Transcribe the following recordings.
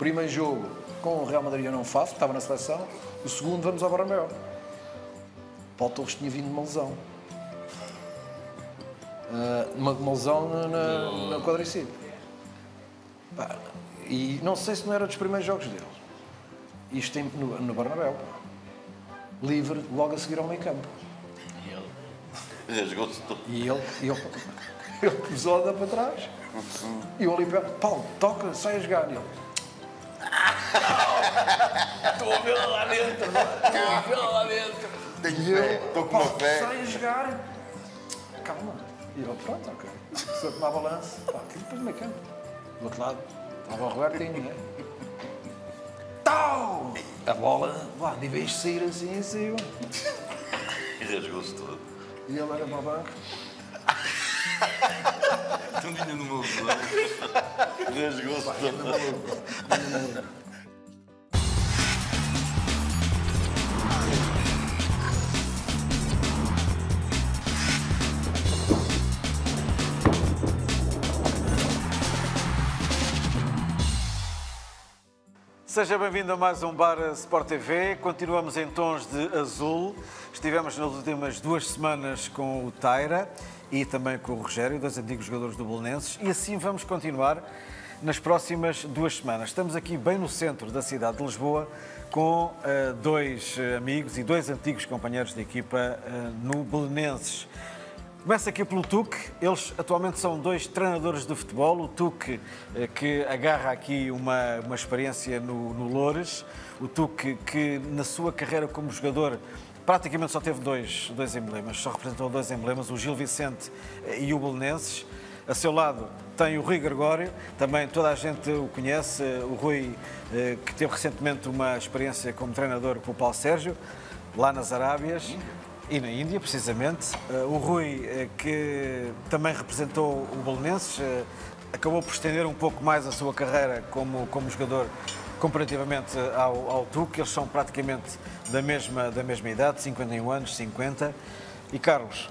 primeiro jogo com o Real Madrid eu não faço, estava na seleção. O segundo vamos ao Bernabéu. Paulo Torres tinha vindo de uma lesão. Uma lesão na quadricípio. E não sei se não era dos primeiros jogos dele. Isto no Bernabéu. Livre, logo a seguir ao meio campo. E ele rasgou-se todo. E ele pisou para trás. E eu ali perto, Paulo, toca, sai a jogar. E ele... Estou a vê-la lá dentro, estou a vê-la lá dentro. Tenho fé, estou com uma fé. Sai a jogar. Calma. E ele, pronto, ok. Se eu tomar balanço, aqui depois do meio campo. Do outro lado, estava o Robertinho, né? Tal! A bola, lá, de vez de sair assim, saiu. E rasgou-se todo. E ele era para o banco. Estão ainda no meu lado. Rasgou-se todo. Seja bem-vindo a mais um Bar Sport TV. Continuamos em tons de azul. Estivemos nas últimas 2 semanas com o Taira e também com o Rogério, 2 antigos jogadores do Belenenses, e assim vamos continuar nas próximas 2 semanas. Estamos aqui bem no centro da cidade de Lisboa com 2 amigos e 2 antigos companheiros de equipa no Belenenses. Começa aqui pelo Tuque. Eles atualmente são 2 treinadores de futebol. O Tuque, que agarra aqui uma experiência no Loures. O Tuque, que na sua carreira como jogador praticamente só teve dois emblemas, só representou 2 emblemas, o Gil Vicente e o Belenenses. A seu lado tem o Rui Gregório, também toda a gente o conhece. O Rui, que teve recentemente uma experiência como treinador com o Paulo Sérgio, lá nas Arábias. E na Índia, precisamente. O Rui, que também representou o Belenenses, acabou por estender um pouco mais a sua carreira como jogador comparativamente ao Tuque. Eles são praticamente da mesma idade, 51 anos, 50. E Carlos,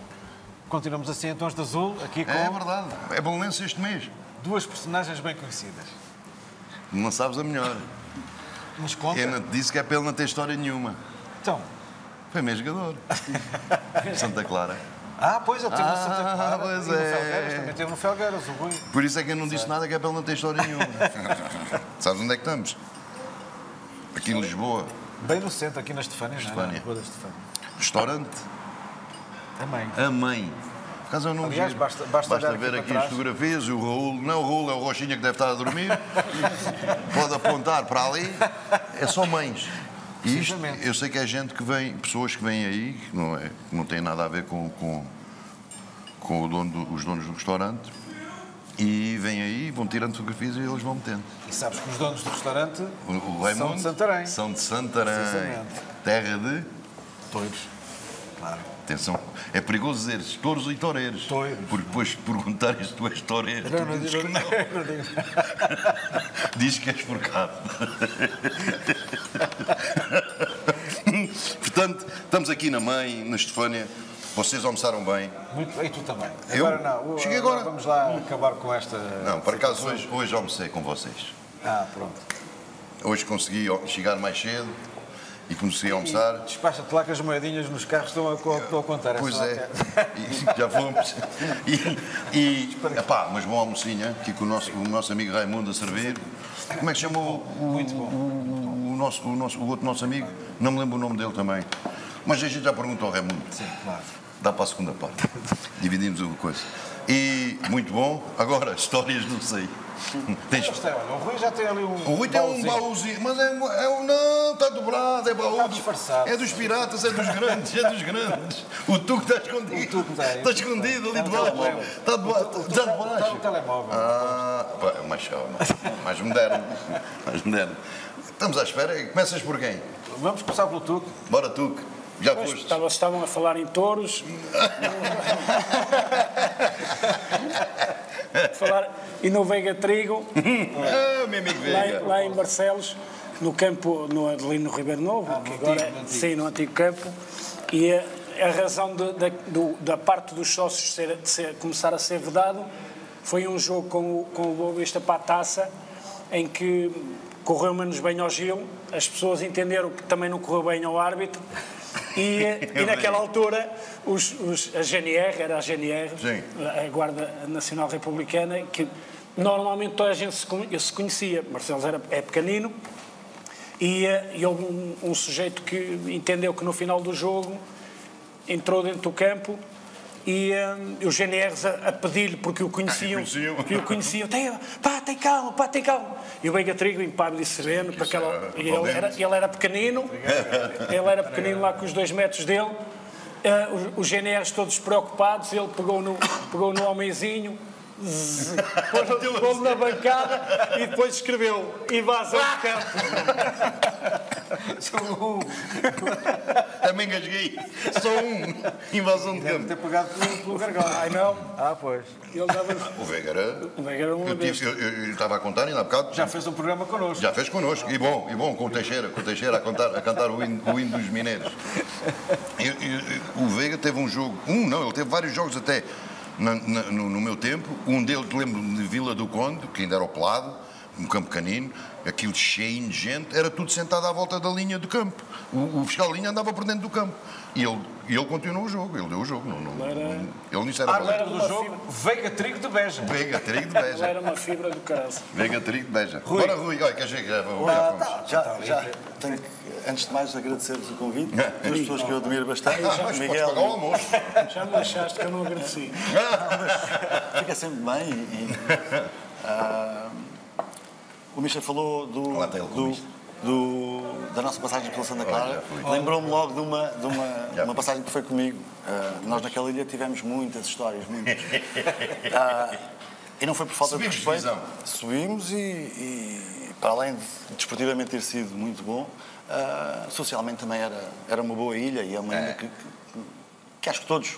continuamos assim em tons de azul, aqui com... É verdade, é Belenenses este mês. 2 personagens bem conhecidas. Não sabes a melhor. Mas conta. Eu não te disse que é para ele não ter história nenhuma. Então... Foi meu jogador. Santa Clara. Pois, ele teve no Santa Clara. Pois e no é. Felgueiras, também teve no Felgueiras, o Rui. Por isso é que eu não disse nada, que é para ele não ter história nenhuma. Sabes onde é que estamos? Aqui em Lisboa. Bem no centro, aqui na Estefânia, Estefânia. não é? Na Rua da Estefânia. Restaurante. Também. A Mãe. Por acaso eu não Aliás, vi. basta olhar ver aqui aqui para as trás. fotografias. O Raul. Não, o Raul é o Rochinha que deve estar a dormir. Pode apontar para ali. É só mães. E isto, eu sei que é gente que vem, pessoas que vêm aí, que não tem nada a ver com os donos do restaurante, e vêm aí, vão tirando fotografias e eles vão metendo. E sabes que os donos do restaurante O Raimundo, são de Santarém. São de Santarém. Precisamente. Terra de... Touros. Claro. Atenção, é perigoso dizer touros e toureiros. Touros. Porque depois perguntares se tu és toureiro, tu dizes que não. Diz que és forcado. Portanto, estamos aqui na Mãe, na Estefânia. Vocês almoçaram bem. Muito bem, e tu também. Eu? Agora não. Cheguei agora. Vamos lá acabar com esta... Não, por acaso hoje almocei com vocês. Pronto. Hoje consegui chegar mais cedo e comecei a almoçar. Despacha-te lá que as moedinhas nos carros estão a contar. Pois é, e já fomos. Mas bom almocinho, aqui com o nosso amigo Raimundo a servir. Como é que chamou Muito bom. o outro nosso amigo? Não me lembro o nome dele também. Mas a gente já perguntou ao Raimundo. Sim, claro. Dá para a segunda parte. Dividimos a coisa. E muito bom. Agora, histórias não sei. Olha, o Rui já tem ali um... O Rui tem um baúzinho, mas não, está dobrado, é baú. Está disfarçado. É dos piratas, é dos grandes. O Tuque está escondido. Está escondido ali debaixo. Está debaixo. Está no telemóvel. Mais moderno. Mais moderno. Estamos à espera. Começas por quem? Vamos começar pelo Tuque. Bora, Tuque. Já Pois, foste. estavam a falar em touros. E no Veiga Trigo, Meu amigo Veiga. lá em Barcelos, no campo, ali no Ribeiro Novo, que agora sim, no antigo campo. E a razão da parte dos sócios começar a ser vedado foi um jogo com o Boa Vista para a taça, em que correu menos bem ao Gil, as pessoas entenderam que também não correu bem ao árbitro e naquela altura a GNR, era a GNR, Sim. a Guarda Nacional Republicana, que normalmente toda a gente se conhecia. Marcelo é pequenino e houve um sujeito que entendeu que no final do jogo entrou dentro do campo e os GNRs a pedir-lhe, porque o conheciam, tem calma. E o Veiga Trigo, impávido e sereno, para aquela, ele era pequenino, lá com os 2 metros dele, os GNRs todos preocupados, ele pegou no homenzinho, pôs-lo na bancada e depois escreveu invasão de campo. Também engasguei. Só invasão de campo. Ter pegado pelo gargalo. Ai não, Pois. ele dava... O Veiga era uma vez. eu estava a contar ainda há bocado. Já fez um programa connosco. Já fez connosco, e bom, com o Teixeira a cantar o hino dos mineiros. O Veiga teve um jogo, ele teve vários jogos até no meu tempo. Um deles, lembro de Vila do Conde, que ainda era o pelado, um campo canino, aquilo cheio de gente, era tudo sentado à volta da linha do campo. O fiscal de linha andava por dentro do campo. E ele continuou o jogo, ele deu o jogo. Ele nisso era Árbitro do jogo, Veiga Trigo de Beja. Veiga Trigo de Beja. Era uma fibra do caralho. Veiga Trigo de Beja. Bora, Rui. Olha, queres ver que Já tenho que, antes de mais, agradecer-vos o convite. Duas pessoas que eu admiro bastante. mas podes Miguel, pagar o almoço. Já me deixaste que eu não agradeci. fica sempre bem. O Misha falou da nossa passagem pela Santa Clara. Lembrou-me logo de uma passagem que foi comigo. Nós naquela ilha tivemos muitas histórias, muitas. E não foi por falta de respeito. Subimos e para além de desportivamente ter sido muito bom, socialmente também era uma boa ilha e é uma ilha que acho que todos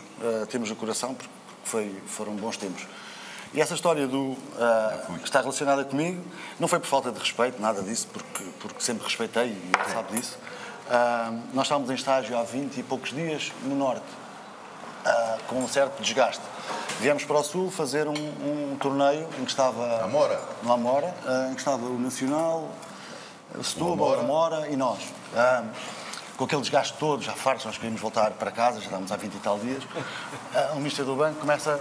temos no coração, porque foram bons tempos. E essa história que está relacionada comigo não foi por falta de respeito, nada disso, porque sempre respeitei e ele sabe disso. Nós estávamos em estágio há 20 e poucos dias no Norte, com um certo desgaste. Viemos para o Sul fazer um torneio em que estava... No Amora, em que estava o Nacional, o Setúbal, a Amora e nós. Com aquele desgaste todo, já fartos, nós queríamos voltar para casa, já estávamos há 20 e tal dias. O Mister do Banco começa...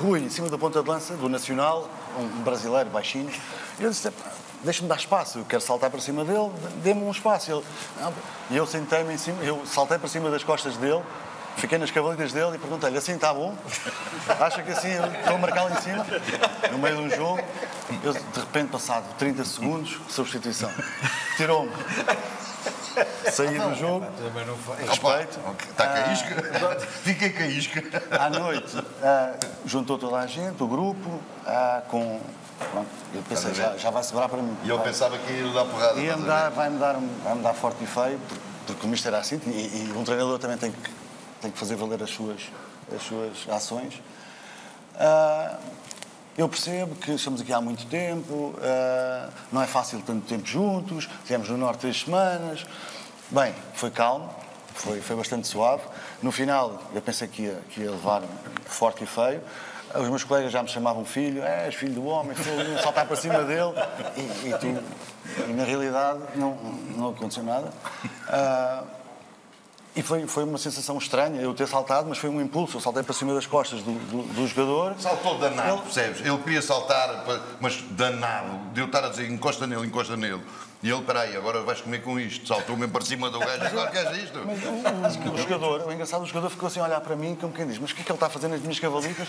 Rui, em cima da ponta de lança, do Nacional, um brasileiro baixinho, e eu disse, deixa-me dar espaço, eu quero saltar para cima dele, dê-me um espaço. E eu sentei-me em cima, eu saltei para cima das costas dele, fiquei nas cavalitas dele e perguntei-lhe, assim está bom? Acha que assim estou a marcá-lo em cima? No meio de um jogo, eu, de repente, passado 30 segundos, substituição. Tirou-me. Saí do jogo, respeito. Está caísca? Fiquei caísca. À noite, juntou toda a gente, o grupo, pronto, eu pensei, já vai sobrar para mim. E eu pensava que ia dar porrada. Vai-me dar forte e feio, porque o mister era assim, e um treinador também tem que fazer valer as suas ações. Eu percebo que estamos aqui há muito tempo, não é fácil tanto tempo juntos, estivemos no Norte 3 semanas. Bem, foi calmo, foi bastante suave. No final, eu pensei que ia levar forte e feio. Os meus colegas já me chamavam filho, és filho do homem, filho, saltar para cima dele. E na realidade não aconteceu nada. E foi uma sensação estranha eu ter saltado, mas foi um impulso. Eu saltei para cima das costas do jogador. Saltou danado, percebes? Ele queria saltar, mas danado. De eu estar a dizer, encosta nele. E ele, peraí, agora vais comer com isto. Saltou mesmo para cima do gajo, agora queres isto? Mas o engraçado, o jogador ficou assim a olhar para mim, como quem diz, mas o que é que ele está a fazer nas minhas cavalitas?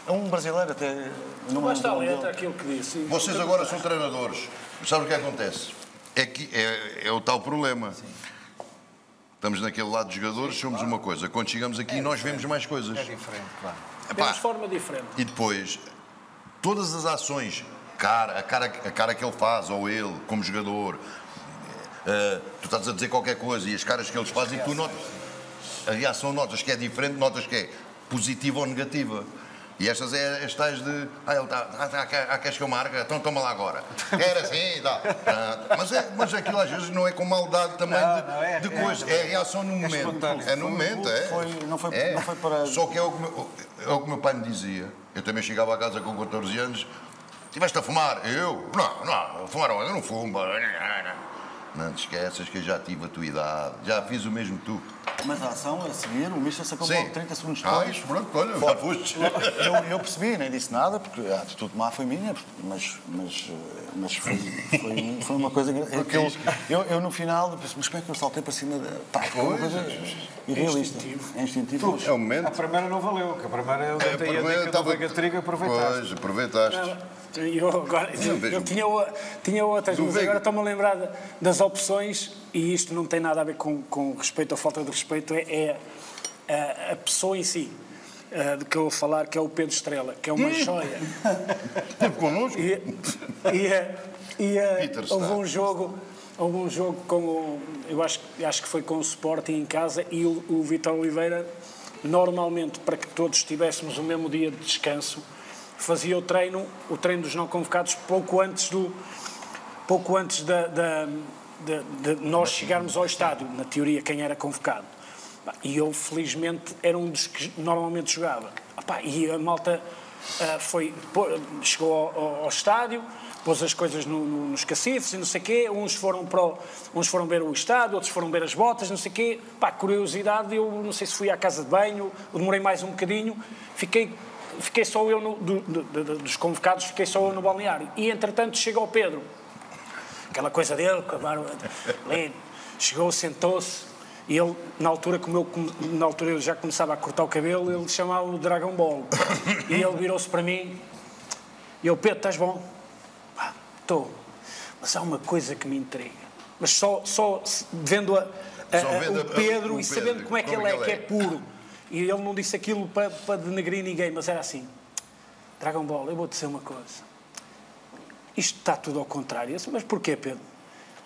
É um brasileiro até... Mas está lento aquilo que disse. Vocês agora são treinadores. Sabe o que acontece? É o tal problema. Sim. Estamos naquele lado de jogadores, somos uma coisa. Quando chegamos aqui, nós vemos mais coisas. É diferente, claro. Temos forma diferente. E depois, todas as ações, a cara que ele faz, ou ele, como jogador, tu estás a dizer qualquer coisa e as caras que eles fazem, tu notas. A reação notas que é diferente, notas que é positiva ou negativa. E estas é as tais de... ele está... queres que eu marque? Então toma lá agora. Era assim, dá. Mas aquilo às vezes não é com maldade também de coisa. É a reação no momento. É no momento, Não foi para... Só que é o que o meu pai me dizia. Eu também chegava a casa com 14 anos estiveste a fumar? Eu? Não, fumaram, eu não fumo. Não te esqueças que eu já tive a tua idade, já fiz o mesmo que tu. Mas a ação a seguir, o Mister sacou Sim. logo 30 segundos depois. Isso, pronto, olha, já foste. Eu percebi, nem disse nada, porque a atitude má foi minha, mas foi uma coisa que eu no final, mas como é que eu saltei para cima da... Pá, foi uma coisa irrealista. É instintivo. É o momento. A primeira não valeu, que a primeira eu dei a dica do Vega Trigo e aproveitaste. Pois, aproveitaste. Eu tinha outras, mas agora estou-me a lembrar das opções, e isto não tem nada a ver com respeito ou falta de respeito, é a pessoa em si, de que eu vou falar, que é o Pedro Estrela, que é uma joia. Esteve connosco? Houve um jogo com eu acho que foi com o Sporting em casa, e o Vítor Oliveira, normalmente, para que todos tivéssemos o mesmo dia de descanso, fazia o treino dos não convocados pouco antes de nós chegarmos ao estádio, na teoria, quem era convocado. E eu, felizmente, era um dos que normalmente jogava. E a malta chegou ao estádio, pôs as coisas nos cacifes e não sei o quê, uns foram ver o estádio, outros foram ver as botas, não sei o quê. Curiosidade, eu não sei se fui à casa de banho, demorei mais um bocadinho, fiquei só eu, dos convocados, fiquei só eu no balneário. E, entretanto, chega o Pedro, aquela coisa dele, com a barba, chegou, sentou-se, e ele, na altura eu já começava a cortar o cabelo, ele chamava o Dragon Ball. E ele virou-se para mim, e eu, Pedro, estás bom? Estou. Mas há uma coisa que me intriga. Mas só vendo o Pedro e sabendo como é que ele é, que é puro. E ele não disse aquilo para denegrir ninguém, mas era assim: Dragon Ball, eu vou-te dizer uma coisa. Isto está tudo ao contrário. Eu disse, mas porquê, Pedro?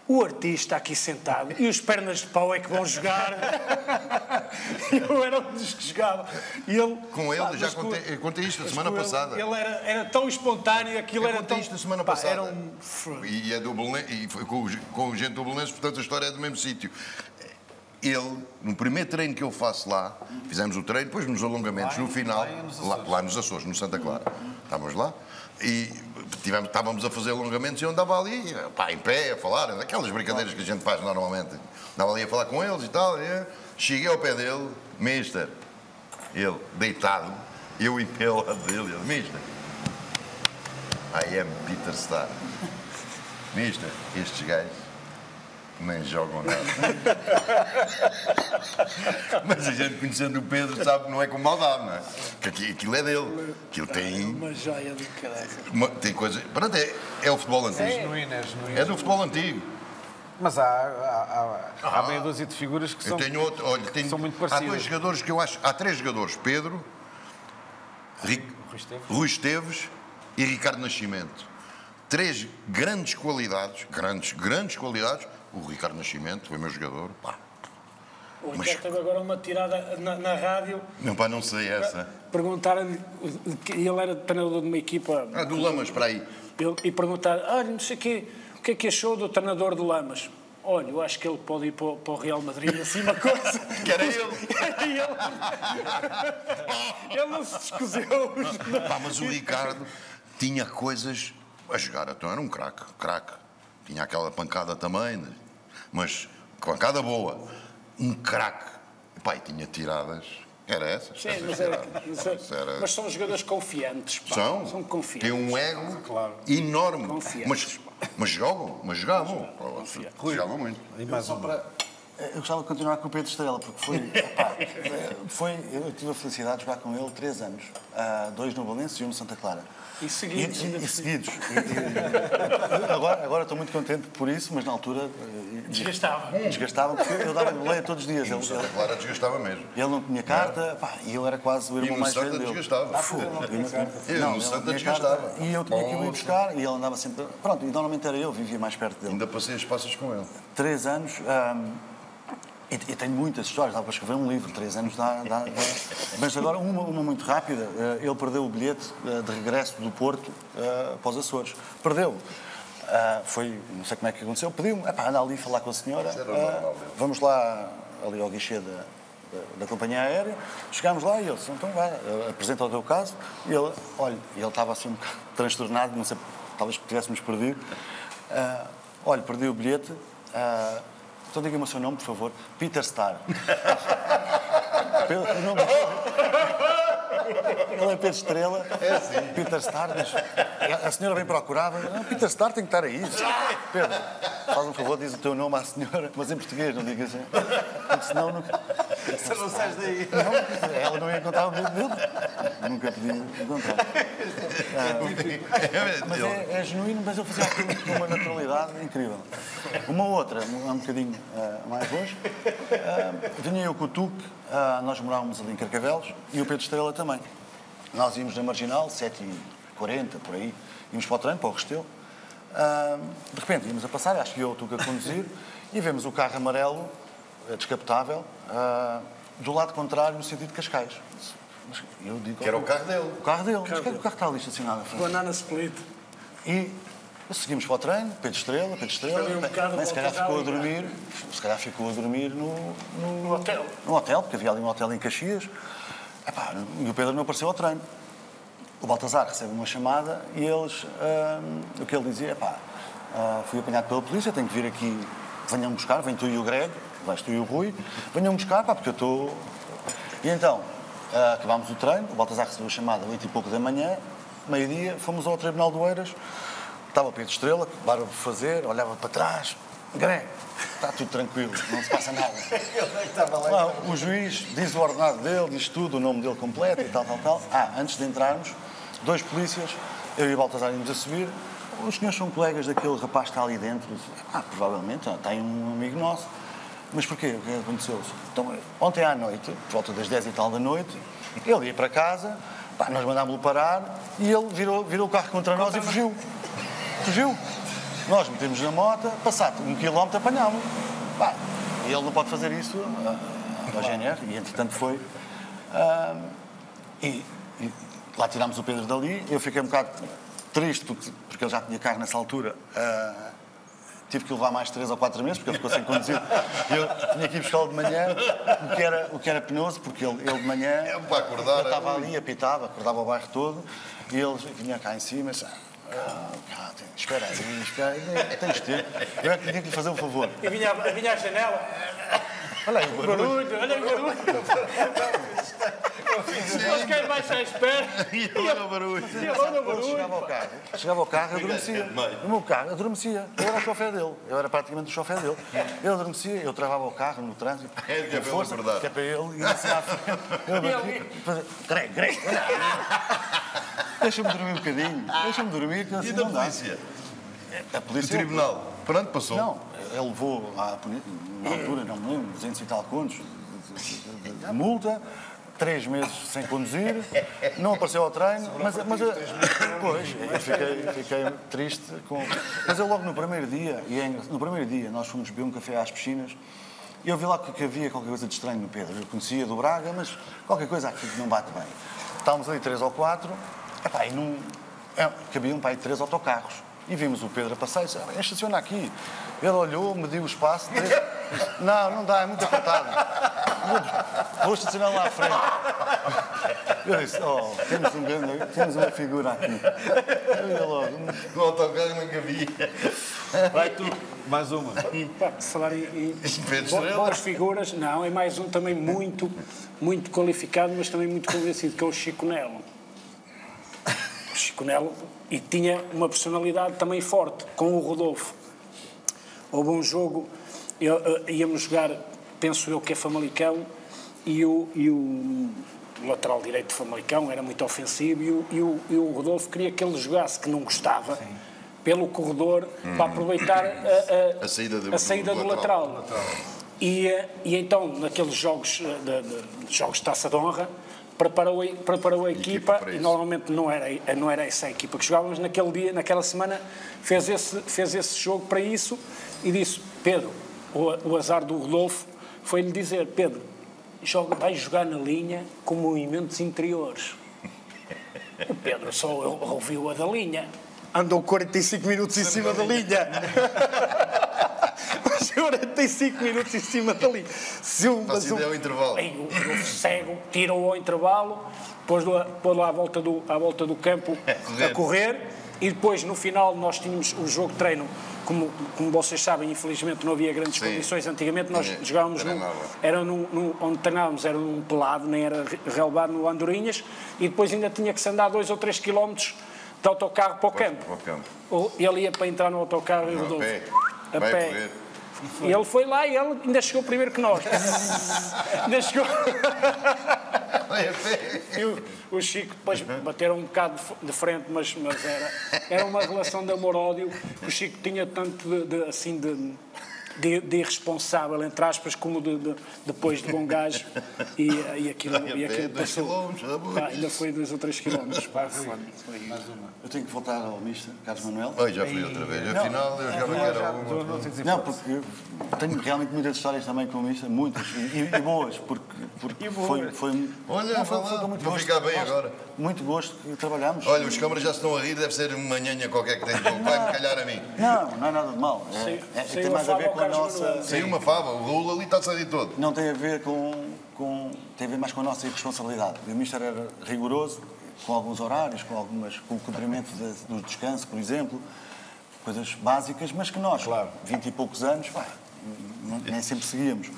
O artista aqui sentado e os pernas de pau é que vão jogar. Eu era um dos que jogava. E ele, com ele, eu contei isto a semana passada. Ele era tão espontâneo, aquilo era tão... isto a semana passada. Era um... E é do Belenenses, e foi com o gente do Belenenses, portanto a história é do mesmo sítio. Ele, no primeiro treino que eu faço lá, fizemos o treino, depois nos alongamentos, no final, lá nos Açores, no Santa Clara. Estávamos lá e estávamos a fazer alongamentos e eu andava ali, em pé, a falar, aquelas brincadeiras que a gente faz normalmente. Andava ali a falar com eles e tal, e cheguei ao pé dele, Mister, ele deitado, eu em pé ao lado dele, ele, Mister, I am Peter Star. Mister, estes gajos nem jogam nada. Mas a gente, conhecendo o Pedro, sabe que não é com maldade, não é? Que aquilo é dele. Aquilo tem... Uma joia do caralho. Tem coisa... Pronto, é o futebol antigo. É do futebol antigo. Mas há meia dúzia de figuras que são muito parecidas. Há dois jogadores que eu acho... Há três jogadores. Pedro, Rui Esteves e Ricardo Nascimento. Três grandes qualidades. Grandes qualidades. O Ricardo Nascimento foi meu jogador. O Ricardo teve agora uma tirada na rádio. Não sei essa. Perguntaram-lhe, ele era treinador de uma equipa... do Lamas, para aí. E perguntaram, olha, não sei o que é que achou do treinador do Lamas? Olha, eu acho que ele pode ir para o Real Madrid, assim uma coisa. Que era ele. Ele não se descoseu. Mas o Ricardo tinha coisas a jogar, então era um craque. Tinha aquela pancada também, mas pancada boa. Um craque. E tinha tiradas. Era essas. Sim, mas são jogadores confiantes. São confiantes. Tem um ego enorme. Confiantes. Mas jogavam. Jogavam muito. E mais uma. Eu gostava de continuar com o Pedro Estrela, porque eu tive a felicidade de jogar com ele 3 anos. 2 no Belenenses e 1 no Santa Clara. E seguidos. Seguidos. Agora estou muito contente por isso, mas na altura... Desgastava, porque eu dava boleia todos os dias. O Santa Clara desgastava mesmo. Ele não tinha carta, e eu era quase o irmão mais velho dele. Desgastava. No Santa desgastava. E eu tinha que ir buscar, e ele andava sempre... Pronto, e normalmente era eu, vivia mais perto dele. Ainda passei as passas com ele. 3 anos... E tenho muitas histórias, dá para escrever um livro, 3 anos dá. Mas agora, uma muito rápida. Ele perdeu o bilhete de regresso do Porto para os Açores. Perdeu. Não sei como é que aconteceu, pediu-me, anda ali falar com a senhora, vamos lá ali ao guichê da companhia aérea. Chegámos lá e ele disse, então vai, apresenta o teu caso. E ele, olha, ele estava assim um bocado transtornado, não sei, talvez tivéssemos perdido. Olha, perdi o bilhete. Então diga-me o seu nome, por favor. Peter Starr. O nome... Ele é Pedro Estrela. É assim. Peter Starr. A senhora vem procurar. Peter Starr tem que estar aí. Pedro, faz um favor, diz o teu nome à senhora, mas em português, não digas assim. Porque senão nunca... Se não sais daí. Não, ela não ia encontrar o bilhete dele. Nunca podia encontrar. Mas é genuíno, mas eu fazia aquilo com uma naturalidade incrível. Uma outra, um bocadinho mais longe, vinha eu com o Tuque, nós morávamos ali em Carcavelos, e o Pedro Estrela também. Nós íamos na Marginal, 7h40, por aí, íamos para o treino, para o Restelo. De repente íamos a passar, acho que eu, o Tuque a conduzir, e vemos o carro amarelo, descapotável, do lado contrário, no sentido de Cascais. Eu digo, Que era o carro dele. O carro dele. Mas o carro está ali estacionado à frente. Banana split. E seguimos para o treino, Pedro Estrela. Bem, se calhar ficou a dormir. Se calhar ficou a dormir no hotel. No hotel, porque havia ali um hotel em Caxias. Epá, e o Pedro não apareceu ao treino. O Baltazar recebe uma chamada e eles, o que ele dizia, epá, fui apanhado pela polícia, tenho que vir aqui, venham buscar, vem tu e o Greg, vais tu e o Rui, venham buscar, pá, porque eu estou... E então, acabámos o treino, o Baltazar recebeu a chamada às 8 e pouco da manhã, meio-dia, fomos ao Tribunal do Oeiras, estava o Pedro Estrela, barba por fazer, olhava para trás, Greg, está tudo tranquilo, não se passa nada. Lá, o juiz diz o ordenado dele, diz tudo, o nome dele completo e tal. Antes de entrarmos, 2 polícias, eu e o Baltazar íamos a subir, os senhores são colegas daquele rapaz que está ali dentro, provavelmente, tem um amigo nosso. Mas porquê? O que aconteceu? Então, ontem à noite, por volta das 10 e tal da noite, ele ia para casa, nós mandámos-lo parar e ele virou o carro contra nós e fugiu. Fugiu. Nós metemos na moto, passado 1 quilómetro apanhámos-lo. E ele não pode fazer isso à GNR, e entretanto foi. E lá tirámos o Pedro dali, eu fiquei um bocado triste porque ele já tinha carro nessa altura. Tive que levar mais 3 ou 4 meses, porque ele ficou sem conduzir. Eu tinha que ir buscá-lo de manhã, o que era penoso, porque ele de manhã para acordar, eu estava ali, apitava, acordava o bairro todo, e ele vinha cá em cima e disse, espera aí, tens de ter. Eu é que tinha que lhe fazer um favor. E vinha à janela. Olha aí o barulho. Olha o barulho. Eles querem baixar a espera. E olha o barulho. Quando chegava ao carro, eu adormecia. No meu carro, eu adormecia. Eu era o chofé dele. Eu era praticamente o chofé dele. Eu adormecia, eu travava o carro no trânsito. É que é para ele acordar. Que é para ele ir assim à frente. Eu batia. Greg, olha aí. Deixa-me dormir um bocadinho. Deixa-me dormir, que assim E da não dá. polícia? A O polícia... tribunal? Pronto, passou. Não, ele levou, na altura, não me lembro, 200 e tal contos de multa, 3 meses sem conduzir, não apareceu ao treino, mas pois, eu fiquei triste com... Mas eu logo no primeiro dia, nós fomos beber um café às piscinas, e eu vi lá que havia qualquer coisa de estranho no Pedro. Eu conhecia do Braga, mas qualquer coisa aqui que não bate bem. Estávamos ali 3 ou 4, e não... cabiam para aí 3 autocarros. E vimos o Pedro a passar e disse, estaciona aqui. Ele olhou, mediu o espaço. Disse, não dá, é muito apertado. Vou estacionar lá à frente. Eu disse, temos uma figura aqui. Eu ia logo. No autocarro não cabia. Vai tu, mais uma. Falar em Pedro Estrela. boas figuras, não, é mais um também muito qualificado, mas também muito convencido, que é o Chico Nelo. O Chico Nelo, e tinha uma personalidade também forte, com o Rodolfo. Houve um jogo, íamos jogar, penso eu que é Famalicão, e o lateral direito de Famalicão era muito ofensivo, e o Rodolfo queria que ele jogasse, que não gostava, pelo corredor, para aproveitar a saída do lateral. E então, naqueles jogos de Taça de Honra, preparou a equipa, e normalmente não era essa a equipa que jogávamos. Naquele dia, naquela semana, fez esse jogo para isso e disse, Pedro, o azar do Rodolfo foi-lhe dizer, Pedro, vai jogar na linha com movimentos interiores. O Pedro só ouviu a da linha. Andou 45 minutos em cima da linha. Mas 45 minutos em cima dali. Mas ainda é o intervalo. Aí, o cego tirou ao intervalo, pôs-lo à volta do campo a correr e depois no final nós tínhamos o jogo de treino, como vocês sabem, infelizmente não havia grandes condições. Antigamente nós jogávamos onde treinávamos era num pelado, nem era relevado no Andorinhas, e depois ainda tinha que se andar 2 ou 3 quilómetros de autocarro para o campo. Ele ia para entrar no autocarro e rodou a pé. E ele foi lá e ele ainda chegou primeiro que nós. Ainda chegou. E o Chico depois bateram um bocado de frente, mas era uma relação de amor-ódio que o Chico tinha tanto de irresponsável, entre aspas, como depois de bom gajo, e aquilo passou. Ainda foi 2 ou 3 quilómetros. Eu tenho que voltar ao Mister, Carlos Manuel. Oi, já fui outra vez. Afinal, eu jogava que era uma. Não, porque eu tenho realmente muitas histórias também com o Mister, muitas, e boas, porque foi Olha, vou ficar bem agora. Muito gosto que trabalhamos. Olha, os câmaras já se estão a rir, deve ser uma nhanha qualquer que tem de bom. Vai-me calhar a mim. Não é nada de mal. Tem mais a ver com a nossa... Saiu uma fava, o Raul ali está a sair todo. Não tem a ver tem a ver mais com a nossa irresponsabilidade. O Mister era rigoroso, com alguns horários, com o cumprimento do descanso, por exemplo, coisas básicas, mas que nós, 20 e poucos anos, nem sempre seguíamos.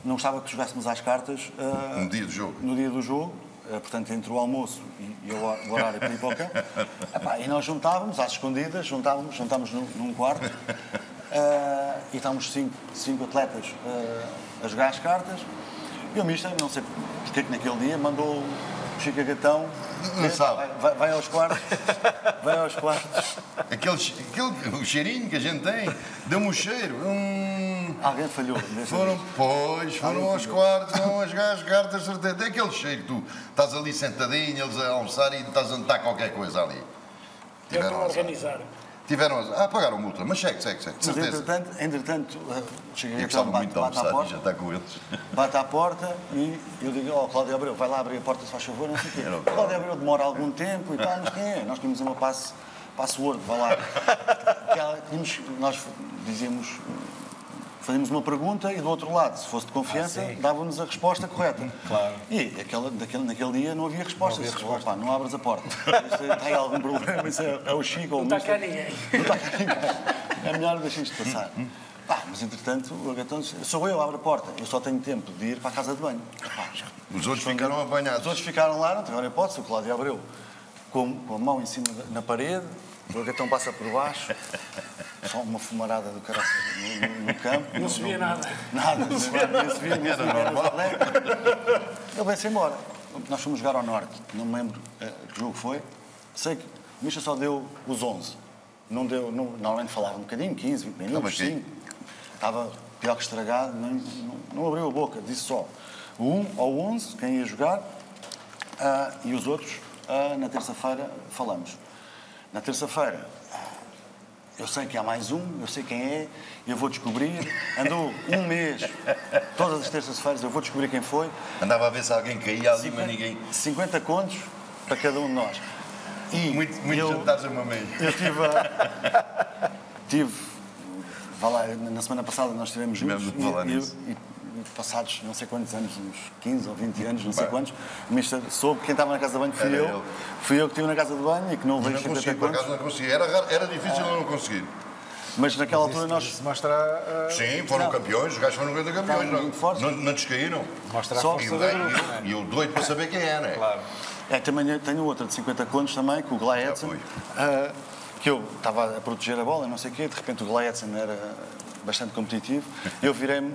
Não gostava que jogássemos às cartas No dia do jogo. Portanto, entre o almoço e o horário para ir para o campo. E nós juntávamos, às escondidas, juntávamos num quarto, e estávamos cinco atletas a jogar as cartas. E o Mister, não sei porque que naquele dia, mandou o Chico Agatão, não sabe. Vai aos quartos. O cheirinho que a gente tem, deu-me um cheiro. Alguém falhou. Foram aos quartos, vão a jogar as cartas, certeza. É aquele cheiro que tu estás ali sentadinho, eles a almoçar e estás a notar qualquer coisa ali. Pagaram multa, mas segue, certeza. Mas, entretanto, cheguei Eu gostava muito de almoçar e já está com eles. Bate à porta e eu digo, Cláudio Abreu, vai lá abrir a porta, se faz favor, não sei o quê. Cláudio Abreu demora algum tempo e tal, mas quem é? Nós tínhamos uma password, vai lá. Nós fazíamos uma pergunta e do outro lado, se fosse de confiança, dava-nos a resposta correta. Claro. E naquele dia não havia resposta. Não abras a porta. Está aí algum problema, isso é o Chico ou o Mister. Não está cá ninguém. É melhor deixar-nos passar. Mas entretanto, o Agatão disse, sou eu, abro a porta. Eu só tenho tempo de ir para a casa de banho. Os outros ficaram apanhados. Os outros ficaram lá, não tiveram hipótese. O Cláudio Abreu, com a mão em cima na parede, o Agatão passa por baixo, só uma fumarada do caraças no campo. Não se via nada. Não se via, nem era normal. Ele veio-se embora. Nós fomos jogar ao Norte, não me lembro que jogo foi. Sei que o Mister só deu os 11. Não deu, normalmente falava um bocadinho, 15, 20 minutos, 5. Estava pior que estragado, não abriu a boca, disse só o 1 ao 11, quem ia jogar, e os outros, na terça-feira, falamos. Na terça-feira, eu sei que há mais um, eu sei quem é, eu vou descobrir. Andou um mês, todas as terças-feiras, eu vou descobrir quem foi. Andava a ver se alguém caía ali, mas ninguém... 50 contos para cada um de nós. E muito jantares a mamãe. Eu vá lá, na semana passada nós estivemos juntos e passados não sei quantos anos, uns 15 ou 20 anos, não sei quantos, o Mister soube que quem estava na casa de banho fui eu. Fui eu que estive na casa de banho e que não veio 50 contos. Por acaso não consegui. Era difícil eu não conseguir. Mas naquela altura nós... Sim, foram campeões, os gajos foram grandes campeões. Não descaíram. Mostra a força da grupo. E eu doido para saber quem era. Claro. Também tenho outra de 50 contos também, com o Glay Edson, que eu estava a proteger a bola, não sei o quê, de repente o Glay Edson era bastante competitivo, eu virei-me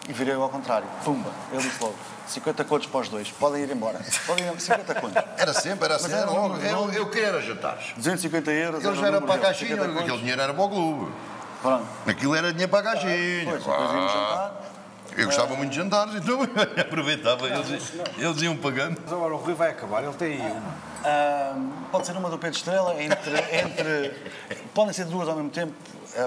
e virei-o ao contrário. Pumba! Ele disse logo, 50 contos para os dois, podem ir embora. 50 contos. Era sempre, era logo. Eu queria era jantares. 250 euros. Eles eram para a caixinha, aquele dinheiro era para o clube. Pronto. Aquilo era dinheiro para a caixinha. Depois íamos jantar. Eu gostava muito de jantares, então aproveitava, eles iam pagando. Mas agora o Rui vai acabar, ele tem aí uma. Pode ser uma do Pedro Estrela, podem ser duas ao mesmo tempo,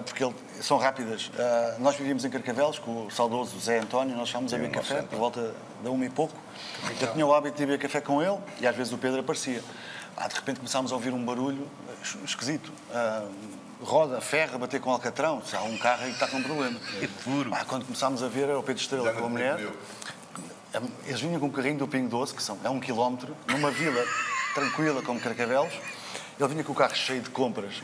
porque são rápidas. Nós vivíamos em Carcavelos com o saudoso Zé António, nós fomos a beber café por volta da 1 e pouco. Eu tinha o hábito de beber café com ele e às vezes o Pedro aparecia. De repente começámos a ouvir um barulho esquisito. Roda, ferro, a bater com alcatrão. Se há um carro aí que está com um problema. Quando começámos a ver, era o Pedro Estrela com a mulher. Eles vinham com um carrinho do Pingo Doce, que é 1 quilómetro, numa vila tranquila como Carcavelos. Ele vinha com o carro cheio de compras.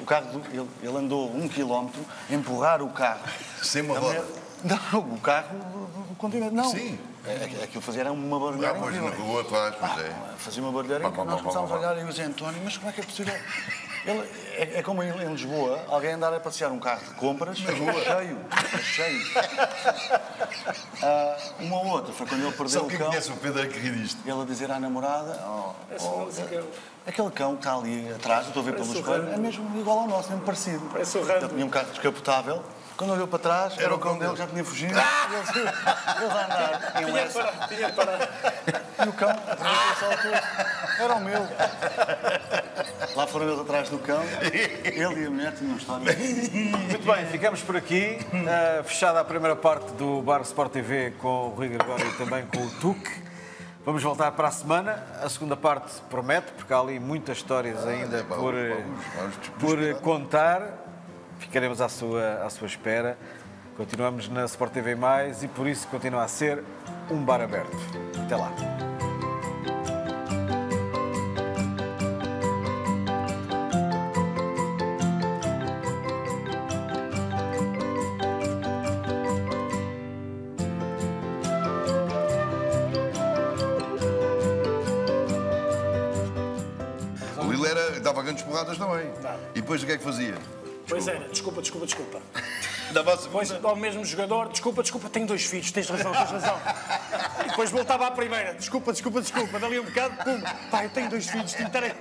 Ele andou 1 quilómetro, empurrar o carro. Sem uma roda? Não, o carro do continente, não. Sim. Aquilo fazia era uma barulheira Pois incrível. na rua atrás, pois é. Fazia uma barulheira incrível. Nós começámos a olhar e eu dizia, António, mas como é que é possível? É como em Lisboa, alguém andar a passear um carro de compras cheio. Uma ou outra foi quando ele perdeu Só o quem cão. conhece o Pedro é que ri disto. Ele a dizer à namorada, aquele cão que está ali atrás, eu estou a ver pelo espelho, é mesmo igual ao nosso, mesmo parecido. Parece o Randy. Ele tinha um carro descapotável. Quando olhou para trás, era o cão dele que já tinha fugido. Eles a andar em Lessa. Tinha parado. E o cão atravessou só tudo. Era o meu. Lá foram eles atrás do cão. Ele e a mulher tinham uma história. Muito bem, ficamos por aqui. Fechada a primeira parte do Bar Sport TV com o Rui Gregório e também com o Tuque. Vamos voltar para a semana. A segunda parte promete, porque há ali muitas histórias ainda por contar. Ficaremos à sua espera. Continuamos na Sport TV+, e por isso continua a ser um bar aberto. Até lá. O Lilo dava grandes porradas também. E depois o que é que fazia? Pois era, desculpa. Dava a Depois segunda. ao mesmo jogador, desculpa, tenho 2 filhos, tens razão. E depois voltava à primeira, desculpa, dali um bocado, pum, pá, eu tenho 2 filhos, te interessa.